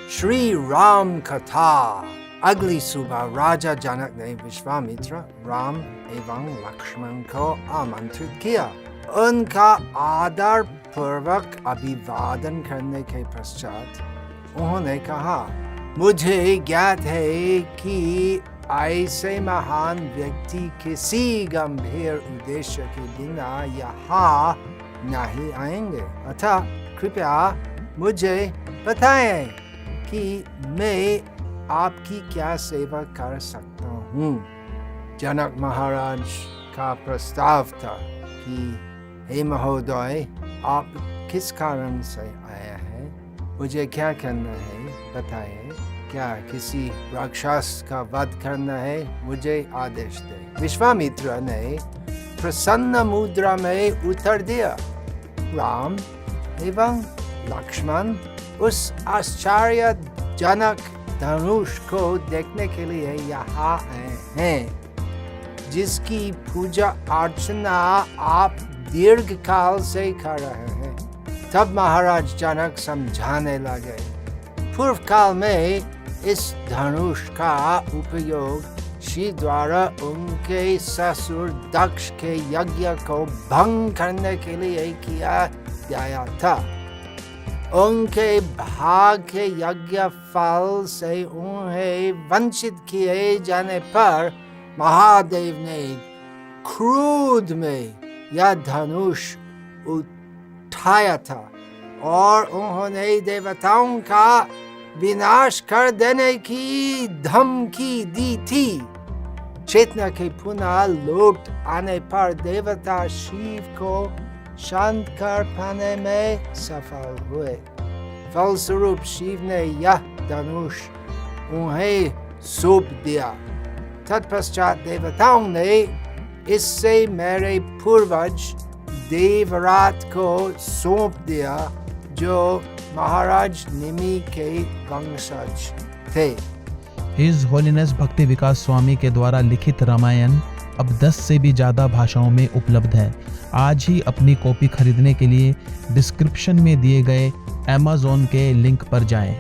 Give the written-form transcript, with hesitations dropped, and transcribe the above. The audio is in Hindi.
श्री राम कथा। अगली सुबह राजा जनक ने विश्वामित्र, राम एवं लक्ष्मण को आमंत्रित किया। उनका आदर पूर्वक अभिवादन करने के पश्चात उन्होंने कहा, मुझे ज्ञात है कि ऐसे महान व्यक्ति किसी गंभीर उद्देश्य के बिना यहाँ नहीं आएंगे, अतः कृपया मुझे बताएं कि मैं आपकी क्या सेवा कर सकता हूँ। जनक महाराज का प्रस्ताव था कि हे महोदय, आप किस कारण से आए हैं, मुझे क्या करना है बताइए। क्या किसी राक्षस का वध करना है, मुझे आदेश दे। विश्वामित्र ने प्रसन्न मुद्रा में उत्तर दिया, राम एवं लक्ष्मण उस आश्चर्यजनक धनुष को देखने के लिए यहाँ आए हैं, जिसकी पूजा अर्चना आप दीर्घ काल से कर रहे हैं। तब महाराज जनक समझाने लगे, पूर्व काल में इस धनुष का उपयोग शिव द्वारा उनके ससुर दक्ष के यज्ञ को भंग करने के लिए किया गया था। उनके भाग के यज्ञ फल से उन्हें वंचित किए जाने पर महादेव ने क्रोध में यह धनुष उठाया था और उन्होंने देवताओं का विनाश कर देने की धमकी दी थी। चेतना के पुनः लौट आने पर देवता शिव को शांत कर पाने में सफल हुए। फलस्वरूप शिव ने यह धनुष उन्हें सौंप दिया। तत्पश्चात देवताओं ने इससे मेरे पूर्वज देवरात को सौंप दिया, जो महाराज निमि के वंशज थे। हिज होलीनेस भक्ति विकास स्वामी के द्वारा लिखित रामायण अब 10 से भी ज़्यादा भाषाओं में उपलब्ध है। आज ही अपनी कॉपी खरीदने के लिए डिस्क्रिप्शन में दिए गए Amazon के लिंक पर जाएं।